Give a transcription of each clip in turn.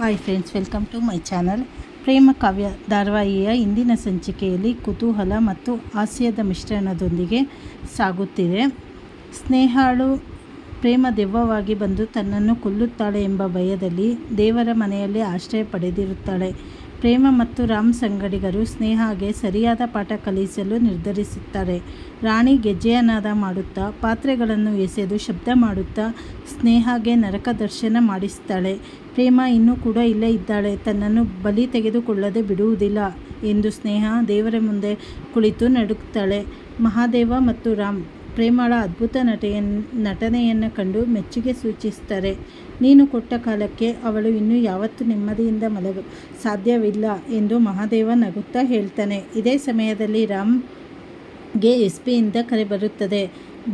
Hi friends, welcome to my channel. Prema Kavya ಧಾರಾವಾಹಿಯ ಇಂದಿನ ಸಂಚಿಕೆಯಲ್ಲಿ ಕುತೂಹಲ ಮತ್ತು ಹಾಸ್ಯದ ಮಿಶ್ರಣದೊಂದಿಗೆ ಸಾಗುತ್ತಿದೆ. ಸ್ನೇಹಾಳು ಪ್ರೇಮ ದೆವ್ವವಾಗಿ ಬಂದು ತನ್ನನ್ನು ಕೊಲ್ಲುತ್ತಾಳೆ ಎಂಬ ಭಯದಲ್ಲಿ ದೇವರ ಮನೆಯಲ್ಲಿ ಆಶ್ರಯ ಪಡೆದಿರುತ್ತಾಳೆ. ಪ್ರೇಮ ಮತ್ತು ರಾಮ್ ಸಂಗಡಿಗರು ಸ್ನೇಹಾಗೆ ಸರಿಯಾದ ಪಾಠ ಕಲಿಸಲು ನಿರ್ಧರಿಸುತ್ತಾರೆ. ರಾಣಿ ಗೆಜ್ಜೆಯ ನಾದ ಮಾಡುತ್ತಾ ಪಾತ್ರೆಗಳನ್ನು ಎಸೆದು ಶಬ್ದ ಮಾಡುತ್ತಾ ಸ್ನೇಹಾಗೆ ನರಕ ದರ್ಶನ ಮಾಡಿಸ್ತಾಳೆ. ಪ್ರೇಮ ಇನ್ನೂ ಕೂಡ ಇಲ್ಲೇ ಇದ್ದಾಳೆ, ತನ್ನನ್ನು ಬಲಿ ತೆಗೆದುಕೊಳ್ಳದೆ ಬಿಡುವುದಿಲ್ಲ ಎಂದು ಸ್ನೇಹ ದೇವರ ಮುಂದೆ ಕುಳಿತು ನಡುಗುತ್ತಾಳೆ. ಮಹಾದೇವ ಮತ್ತು ರಾಮ್ ಪ್ರೇಮಳ ಅದ್ಭುತ ನಟನೆಯನ್ನು ಕಂಡು ಮೆಚ್ಚುಗೆ ಸೂಚಿಸುತ್ತಾರೆ. ನೀನು ಕೊಟ್ಟ ಕಾಲಕ್ಕೆ ಅವಳು ಇನ್ನೂ ಯಾವತ್ತೂ ನೆಮ್ಮದಿಯಿಂದ ಮಲಗಲು ಸಾಧ್ಯವಿಲ್ಲ ಎಂದು ಮಹಾದೇವ ನಗುತ್ತಾ ಹೇಳ್ತಾನೆ. ಇದೇ ಸಮಯದಲ್ಲಿ ರಾಮ್ಗೆ ಎಸ್ಪಿಯಿಂದ ಕರೆ ಬರುತ್ತದೆ.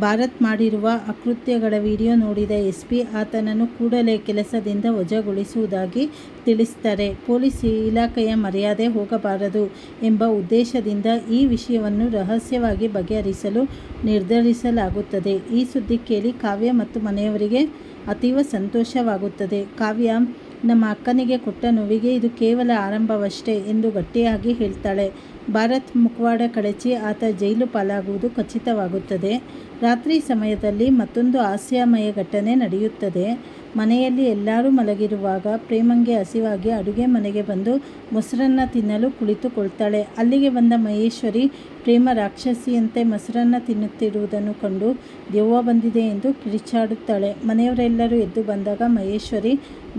ಭಾರತ್ ಮಾಡಿರುವ ಅಕೃತ್ಯಗಳ ವಿಡಿಯೋ ನೋಡಿದ ಎಸ್ಪಿ ಆತನನ್ನು ಕೂಡಲೇ ಕೆಲಸದಿಂದ ವಜಾಗೊಳಿಸುವುದಾಗಿ ತಿಳಿಸ್ತಾರೆ. ಪೊಲೀಸ್ ಇಲಾಖೆಯ ಮರ್ಯಾದೆ ಹೋಗಬಾರದು ಎಂಬ ಉದ್ದೇಶದಿಂದ ಈ ವಿಷಯವನ್ನು ರಹಸ್ಯವಾಗಿ ಬಗೆಹರಿಸಲು ನಿರ್ಧರಿಸಲಾಗುತ್ತದೆ. ಈ ಸುದ್ದಿ ಕೇಳಿ ಕಾವ್ಯ ಮತ್ತು ಮನೆಯವರಿಗೆ ಅತೀವ ಸಂತೋಷವಾಗುತ್ತದೆ. ಕಾವ್ಯ ನಮ್ಮ ಅಕ್ಕನಿಗೆ ಕೊಟ್ಟ ನೋವಿಗೆ ಇದು ಕೇವಲ ಆರಂಭವಷ್ಟೇ ಎಂದು ಗಟ್ಟಿಯಾಗಿ ಹೇಳ್ತಾಳೆ. ಭಾರತ್ ಮುಖವಾಡ ಕಳಚಿ ಆತ ಜೈಲು ಪಾಲಾಗುವುದು ಖಚಿತವಾಗುತ್ತದೆ. ರಾತ್ರಿ ಸಮಯದಲ್ಲಿ ಮತ್ತೊಂದು ಹಾಸ್ಯಮಯ ಘಟನೆ ನಡೆಯುತ್ತದೆ. ಮನೆಯಲ್ಲಿ ಎಲ್ಲರೂ ಮಲಗಿರುವಾಗ ಪ್ರೇಮಂಗೆ ಹಸಿವಾಗಿ ಅಡುಗೆ ಮನೆಗೆ ಬಂದು ಮೊಸರನ್ನ ತಿನ್ನಲು ಕುಳಿತುಕೊಳ್ತಾಳೆ. ಅಲ್ಲಿಗೆ ಬಂದ ಮಹೇಶ್ವರಿ ಪ್ರೇಮ ರಾಕ್ಷಸಿಯಂತೆ ಮೊಸರನ್ನ ತಿನ್ನುತ್ತಿರುವುದನ್ನು ಕಂಡು ದೆವ್ವ ಬಂದಿದೆ ಎಂದು ಕಿರಿಚಾಡುತ್ತಾಳೆ. ಮನೆಯವರೆಲ್ಲರೂ ಎದ್ದು ಬಂದಾಗ ಮಹೇಶ್ವರಿ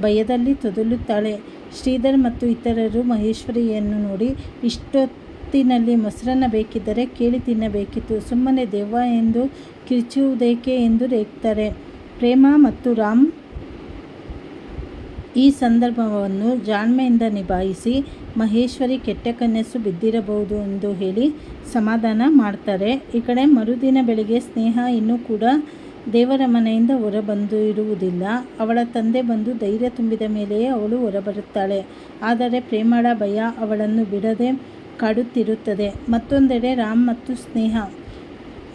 ಭಯದಲ್ಲಿ ತೊದಲುತ್ತಾಳೆ. ಶ್ರೀಧರ್ ಮತ್ತು ಇತರರು ಮಹೇಶ್ವರಿಯನ್ನು ನೋಡಿ, ಇಷ್ಟೊತ್ತಿನಲ್ಲಿ ಮೊಸರನ್ನ ಬೇಕಿದ್ದರೆ ಕೇಳಿ ತಿನ್ನಬೇಕಿತ್ತು, ಸುಮ್ಮನೆ ದೆವ್ವ ಎಂದು ಕಿರಿಚುವುದೇಕೆ ಎಂದು ರೇಗ್ತಾರೆ. ಪ್ರೇಮ ಮತ್ತು ರಾಮ್ ಈ ಸಂದರ್ಭವನ್ನು ಜಾಣ್ಮೆಯಿಂದ ನಿಭಾಯಿಸಿ ಮಹೇಶ್ವರಿ ಕೆಟ್ಟ ಕನಸು ಬಿದ್ದಿರಬಹುದು ಎಂದು ಹೇಳಿ ಸಮಾಧಾನ ಮಾಡ್ತಾರೆ. ಈ ಕಡೆ ಮರುದಿನ ಬೆಳಿಗ್ಗೆ ಸ್ನೇಹ ಇನ್ನೂ ಕೂಡ ದೇವರ ಮನೆಯಿಂದ ಹೊರಬಂದಿರುವುದಿಲ್ಲ. ಅವಳ ತಂದೆ ಬಂದು ಧೈರ್ಯ ತುಂಬಿದ ಮೇಲೆಯೇ ಅವಳು ಹೊರಬರುತ್ತಾಳೆ. ಆದರೆ ಪ್ರೇಮಳ ಭಯ ಅವಳನ್ನು ಬಿಡದೆ ಕಾಡುತ್ತಿರುತ್ತದೆ. ಮತ್ತೊಂದೆಡೆ ರಾಮ್ ಮತ್ತು ಸ್ನೇಹ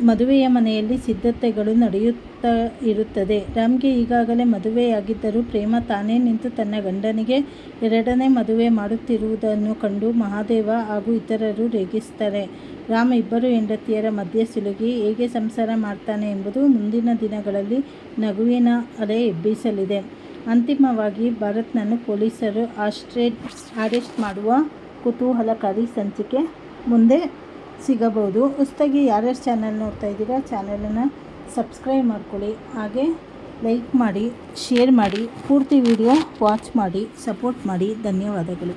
ಮದುವೆಯ ಮನೆಯಲ್ಲಿ ಸಿದ್ಧತೆಗಳು ನಡೆಯುತ್ತಾ ಇರುತ್ತದೆ. ರಾಮ್ಗೆ ಈಗಾಗಲೇ ಮದುವೆಯಾಗಿದ್ದರೂ ಪ್ರೇಮ ತಾನೇ ನಿಂತು ತನ್ನ ಗಂಡನಿಗೆ ಎರಡನೇ ಮದುವೆ ಮಾಡುತ್ತಿರುವುದನ್ನು ಕಂಡು ಮಹಾದೇವ ಹಾಗೂ ಇತರರು ರೇಗಿಸ್ತಾರೆ. ರಾಮ್ ಇಬ್ಬರು ಹೆಂಡತಿಯರ ಮಧ್ಯೆ ಸಿಲುಕಿ ಹೇಗೆ ಸಂಸಾರ ಮಾಡ್ತಾನೆ ಎಂಬುದು ಮುಂದಿನ ದಿನಗಳಲ್ಲಿ ನಗುವಿನ ಅಲೆ ಎಬ್ಬಿಸಲಿದೆ. ಅಂತಿಮವಾಗಿ ಭಾರತ್ನನ್ನು ಪೊಲೀಸರು ಅರೆಸ್ಟ್ ಮಾಡುವ ಕುತೂಹಲಕಾರಿ ಸಂಚಿಕೆ ಮುಂದೆ ಸಿಗಬಹುದು. ಹೊಸದಾಗಿ ಯಾರ್ಯಾರು ಚಾನಲ್ ನೋಡ್ತಾ ಇದ್ದೀರಾ ಚಾನಲನ್ನು ಸಬ್ಸ್ಕ್ರೈಬ್ ಮಾಡ್ಕೊಳ್ಳಿ, ಹಾಗೆ ಲೈಕ್ ಮಾಡಿ, ಶೇರ್ ಮಾಡಿ, ಪೂರ್ತಿ ವಿಡಿಯೋ ವಾಚ್ ಮಾಡಿ, ಸಪೋರ್ಟ್ ಮಾಡಿ. ಧನ್ಯವಾದಗಳು.